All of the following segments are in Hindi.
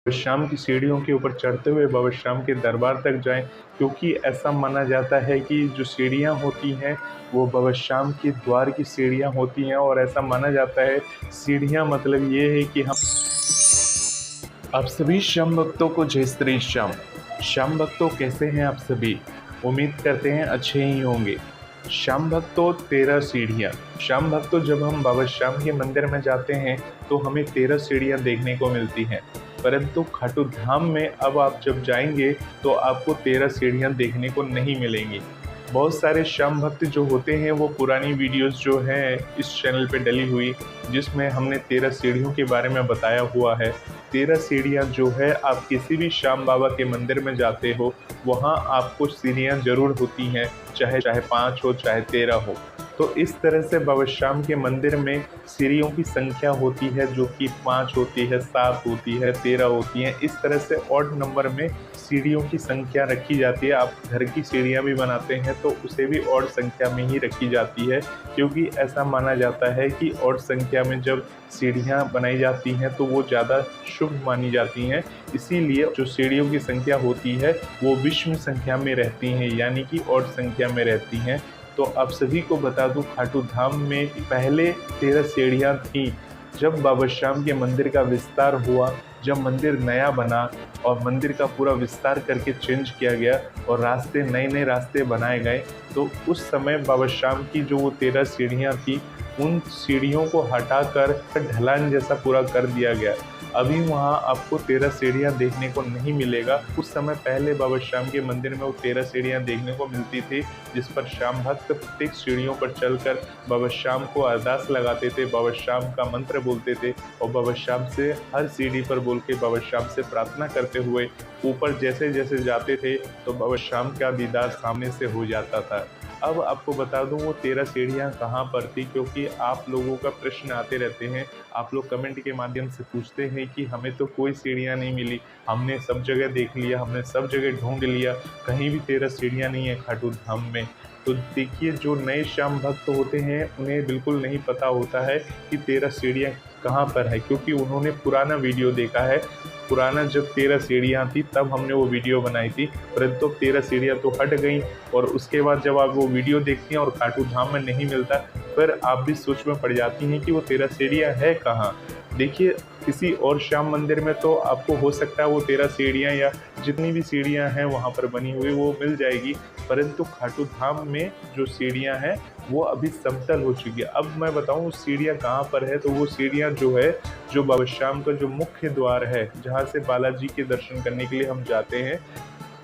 शाम की सीढ़ियों के ऊपर चढ़ते हुए बाबा श्याम के दरबार तक जाएं, क्योंकि ऐसा माना जाता है कि जो सीढ़ियां होती हैं वो बाबा श्याम के द्वार की सीढ़ियां होती हैं। और ऐसा माना जाता है, सीढ़ियां मतलब ये है कि हम आप सभी श्याम भक्तों को जय श्री श्याम। श्याम भक्तों कैसे हैं आप सभी? उम्मीद करते हैं अच्छे ही होंगे। श्याम भक्तों 13 सीढ़ियाँ। श्याम भक्तों जब हम बाबा श्याम के मंदिर में जाते हैं तो हमें 13 सीढ़ियाँ देखने को मिलती हैं, परंतु खाटू धाम में अब आप जब जाएंगे तो आपको 13 सीढ़ियाँ देखने को नहीं मिलेंगी। बहुत सारे श्याम भक्त जो होते हैं वो पुरानी वीडियोस जो हैं इस चैनल पे डली हुई, जिसमें हमने 13 सीढ़ियों के बारे में बताया हुआ है। 13 सीढ़ियाँ जो है, आप किसी भी श्याम बाबा के मंदिर में जाते हो वहाँ आपको सीढ़ियाँ ज़रूर होती हैं, चाहे 5 हो चाहे 13 हो। तो इस तरह से बाबा श्याम के मंदिर में सीढ़ियों की संख्या होती है, जो कि 5 होती है, 7 होती है, 13 होती हैं। इस तरह से ऑड नंबर में सीढ़ियों की संख्या रखी जाती है। आप घर की सीढ़ियाँ भी बनाते हैं तो उसे भी ऑड संख्या में ही रखी जाती है, क्योंकि ऐसा माना जाता है कि ऑड संख्या में जब सीढ़ियाँ बनाई जाती हैं तो वो ज़्यादा शुभ मानी जाती हैं। इसीलिए जो सीढ़ियों की संख्या होती है वो विषम संख्या में रहती हैं, यानी कि ऑड संख्या में रहती हैं। तो आप सभी को बता दूं, खाटू धाम में पहले 13 सीढ़ियाँ थीं। जब बाबा श्याम के मंदिर का विस्तार हुआ, जब मंदिर नया बना और मंदिर का पूरा विस्तार करके चेंज किया गया और रास्ते नए रास्ते बनाए गए, तो उस समय बाबा श्याम की जो वो 13 सीढ़ियाँ थी, उन सीढ़ियों को हटाकर ढलान जैसा पूरा कर दिया गया। अभी वहाँ आपको 13 सीढ़ियाँ देखने को नहीं मिलेगा। उस समय पहले बाबा श्याम के मंदिर में वो 13 सीढ़ियाँ देखने को मिलती थी, जिस पर श्याम भक्त प्रत्येक सीढ़ियों पर चलकर बाबा श्याम को अरदास लगाते थे, बाबा श्याम का मंत्र बोलते थे और बाबा श्याम से हर सीढ़ी पर बोल के बाबा श्याम से प्रार्थना करते हुए ऊपर जैसे जैसे जाते थे तो बाबा श्याम का दीदार सामने से हो जाता था। अब आपको बता दूं वो 13 सीढ़ियाँ कहाँ पर थी, क्योंकि आप लोगों का प्रश्न आते रहते हैं। आप लोग कमेंट के माध्यम से पूछते हैं कि हमें तो कोई सीढ़ियाँ नहीं मिली, हमने सब जगह देख लिया, हमने सब जगह ढूंढ लिया, कहीं भी 13 सीढ़ियाँ नहीं है खाटू धाम में। तो देखिए, जो नए श्याम भक्त होते हैं उन्हें बिल्कुल नहीं पता होता है कि 13 सीढ़ियाँ कहाँ पर है, क्योंकि उन्होंने पुराना वीडियो देखा है। पुराना जब 13 सीढ़ियाँ थी तब हमने वो वीडियो बनाई थी, परंतु 13 सीढ़ियाँ तो हट गई और उसके बाद जब आप वो वीडियो देखती हैं और खाटू धाम में नहीं मिलता, फिर आप भी सोच में पड़ जाती हैं कि वो 13 सीढ़ियाँ है कहाँ। देखिए, किसी और श्याम मंदिर में तो आपको हो सकता है वो 13 सीढ़ियाँ या जितनी भी सीढ़ियाँ हैं वहाँ पर बनी हुई वो मिल जाएगी, परंतु खाटू धाम में जो सीढ़ियाँ हैं वो अभी समतल हो चुकी है। अब मैं बताऊँ वो सीढ़ियाँ कहाँ पर है, तो वो सीढ़ियाँ जो है, जो बाबा श्याम का जो मुख्य द्वार है, जहाँ से बालाजी के दर्शन करने के लिए हम जाते हैं,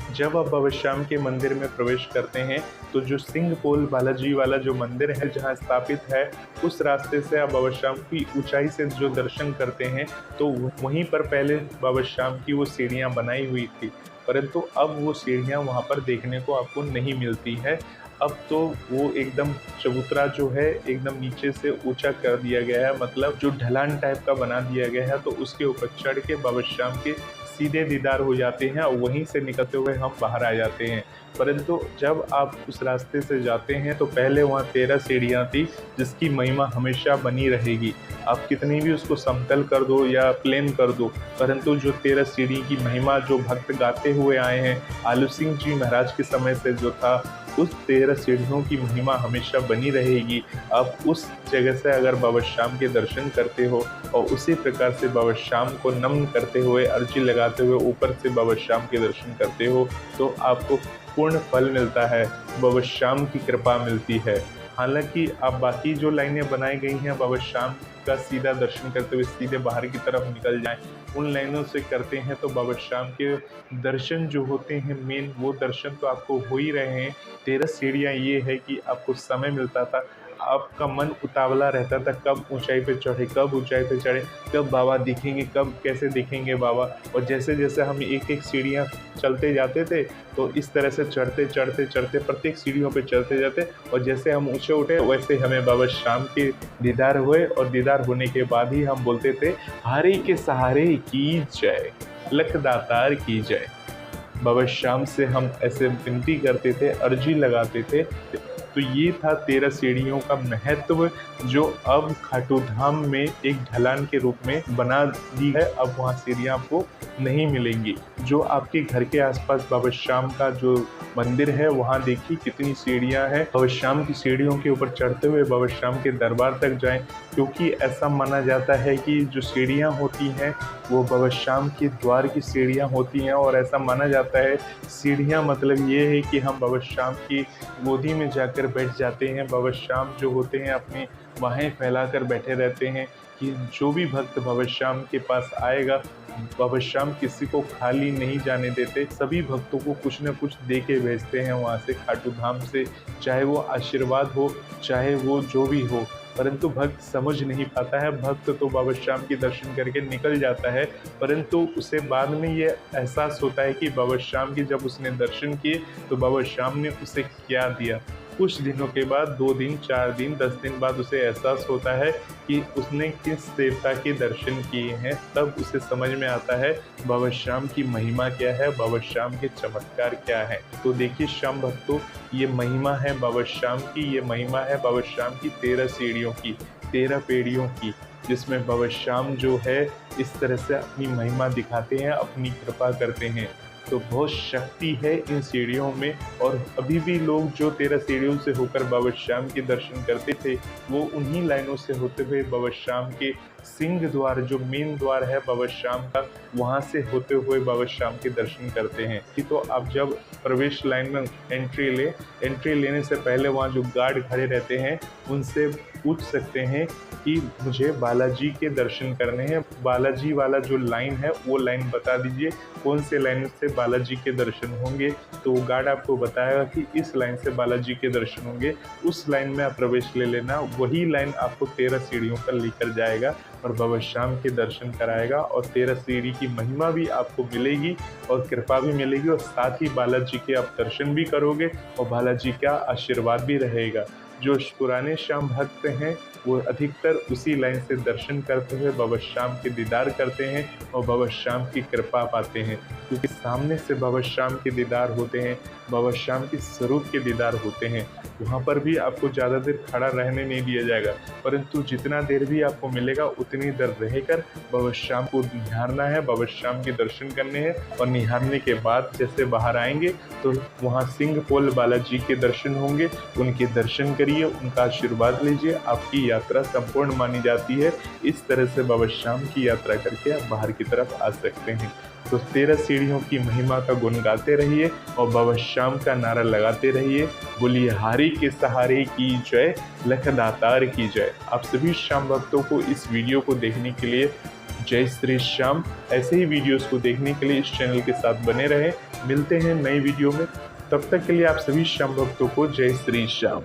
जब आप बाबा श्याम के मंदिर में प्रवेश करते हैं तो जो सिंह पोल बालाजी वाला जो मंदिर है जहाँ स्थापित है, उस रास्ते से आप बाबा श्याम की ऊंचाई से जो दर्शन करते हैं तो वहीं पर पहले बाबा श्याम की वो सीढ़ियाँ बनाई हुई थी, परंतु अब वो सीढ़ियाँ वहाँ पर देखने को आपको नहीं मिलती है। अब तो वो एकदम चबूतरा जो है एकदम नीचे से ऊंचा कर दिया गया है, मतलब जो ढलान टाइप का बना दिया गया है, तो उसके ऊपर चढ़ के बाबा श्याम के सीधे दीदार हो जाते हैं और वहीं से निकलते हुए हम बाहर आ जाते हैं। परंतु जब आप उस रास्ते से जाते हैं तो पहले वहाँ 13 सीढ़ियाँ थी, जिसकी महिमा हमेशा बनी रहेगी। आप कितनी भी उसको समतल कर दो या प्लेन कर दो, परंतु जो 13 सीढ़ी की महिमा जो भक्त गाते हुए आए हैं आलू सिंह जी महाराज के समय से जो था, उस 13 सीढ़ियों की महिमा हमेशा बनी रहेगी। आप उस जगह से अगर बाबा श्याम के दर्शन करते हो और उसी प्रकार से बाबा श्याम को नमन करते हुए, अर्जी लगाते हुए ऊपर से बाबा श्याम के दर्शन करते हो, तो आपको पूर्ण फल मिलता है, बाबा श्याम की कृपा मिलती है। हालांकि आप बाकी जो लाइनें बनाई गई हैं बाबा श्याम का सीधा दर्शन करते हुए सीधे बाहर की तरफ निकल जाएं, उन लाइनों से करते हैं तो बाबा श्याम के दर्शन जो होते हैं मेन, वो दर्शन तो आपको हो ही रहे हैं। 13 सीढ़ियाँ ये है कि आपको समय मिलता था, आपका मन उतावला रहता था कब ऊंचाई पे चढ़े, कब ऊंचाई पे चढ़े, कब बाबा दिखेंगे, कब कैसे दिखेंगे बाबा। और जैसे जैसे हम एक एक सीढ़ियाँ चलते जाते थे तो इस तरह से चढ़ते चढ़ते चढ़ते प्रत्येक सीढ़ियों पे चलते जाते, और जैसे हम ऊँचे उठे वैसे हमें बाबा श्याम के दीदार हुए, और दीदार होने के बाद ही हम बोलते थे, हारे के सहारे की जय, लख दातार की जय। बाबा श्याम से हम ऐसे विनती करते थे, अर्जी लगाते थे। तो ये था 13 सीढ़ियों का महत्व, जो अब खाटू धाम में एक ढलान के रूप में बना दी है। अब वहाँ सीढ़ियाँ आपको नहीं मिलेंगी। जो आपके घर के आसपास बाबा श्याम का जो मंदिर है वहाँ देखिए कितनी सीढ़ियाँ हैं। बाबा श्याम की सीढ़ियों के ऊपर चढ़ते हुए बाबा श्याम के दरबार तक जाएं, क्योंकि ऐसा माना जाता है कि जो सीढ़ियाँ होती हैं वो बाबा श्याम के द्वार की सीढ़ियाँ होती हैं। और ऐसा माना जाता है, सीढ़ियाँ मतलब ये है कि हम बाबा श्याम की गोदी में जाकर बैठ जाते हैं। बाबा श्याम जो होते हैं अपनी बाहें फैलाकर बैठे रहते हैं कि जो भी भक्त बाबा श्याम के पास आएगा, बाबा श्याम किसी को खाली नहीं जाने देते। सभी भक्तों को कुछ न कुछ दे के भेजते हैं वहाँ से, खाटू धाम से, चाहे वो आशीर्वाद हो चाहे वो जो भी हो। परंतु भक्त समझ नहीं पाता है। भक्त तो बाबा श्याम के दर्शन करके निकल जाता है, परंतु उसे बाद में ये एहसास होता है कि बाबा श्याम के जब उसने दर्शन किए तो बाबा श्याम ने उसे क्या दिया। कुछ दिनों के बाद, 2 दिन 4 दिन 10 दिन बाद उसे एहसास होता है कि उसने किस देवता के दर्शन किए हैं। तब उसे समझ में आता है बाबा श्याम की महिमा क्या है, बाबा श्याम के चमत्कार क्या है। तो देखिए श्याम भक्तों, ये महिमा है बाबा श्याम की, ये महिमा है बाबा श्याम की 13 सीढ़ियों की, 13 पेड़ियों की, जिसमें बाबा श्याम जो है इस तरह से अपनी महिमा दिखाते हैं, अपनी कृपा करते हैं। तो बहुत शक्ति है इन सीढ़ियों में। और अभी भी लोग जो 13 सीढ़ियों से होकर बाबा श्याम के दर्शन करते थे, वो उन्हीं लाइनों से होते हुए बाबा श्याम के सिंह द्वार, जो मेन द्वार है बाबा श्याम का, वहाँ से होते हुए बाबा श्याम के दर्शन करते हैं। तो आप जब प्रवेश लाइन में एंट्री लेने से पहले वहाँ जो गार्ड खड़े रहते हैं उनसे पूछ सकते हैं कि मुझे बालाजी के दर्शन करने हैं। बालाजी वाला जो लाइन है वो लाइन बता दीजिए, कौन से लाइन से बालाजी के दर्शन होंगे। तो गार्ड आपको बताएगा कि इस लाइन से बालाजी के दर्शन होंगे, उस लाइन में आप प्रवेश ले लेना। वही लाइन आपको 13 सीढ़ियों पर लेकर जाएगा और बाबा श्याम के दर्शन कराएगा। और 13 सीढ़ी की महिमा भी आपको मिलेगी और कृपा भी मिलेगी, और साथ ही बालाजी के आप दर्शन भी करोगे और बालाजी का आशीर्वाद भी रहेगा। जो पुराने श्याम भक्त हैं वो अधिकतर उसी लाइन से दर्शन करते हुए बाबा श्याम के दीदार करते हैं और बाबा श्याम की कृपा पाते हैं, क्योंकि सामने से बाबा श्याम के दीदार होते हैं, बाबा श्याम के स्वरूप के दीदार होते हैं। वहाँ पर भी आपको ज़्यादा देर खड़ा रहने नहीं दिया जाएगा, परंतु जितना देर भी आपको मिलेगा उतनी देर रहकर बाबा श्याम को निहारना है, बाबा श्याम के दर्शन करने हैं। और निहारने के बाद जैसे बाहर आएंगे तो वहाँ सिंह पोल बालाजी के दर्शन होंगे, उनके दर्शन करिए, उनका आशीर्वाद लीजिए, आपकी यात्रा संपूर्ण मानी जाती है। इस तरह से बाबा श्याम की यात्रा करके आप बाहर की तरफ आ सकते हैं। तो 13 सीढ़ियों की महिमा का गुण गाते रहिए और बाबा श्याम का नारा लगाते रहिए, बोलिए हारी के सहारे की जय, लख दातार की जय। आप सभी श्याम भक्तों को इस वीडियो को देखने के लिए जय श्री श्याम। ऐसे ही वीडियोस को देखने के लिए इस चैनल के साथ बने रहें। मिलते हैं नई वीडियो में, तब तक के लिए आप सभी श्याम भक्तों को जय श्री श्याम।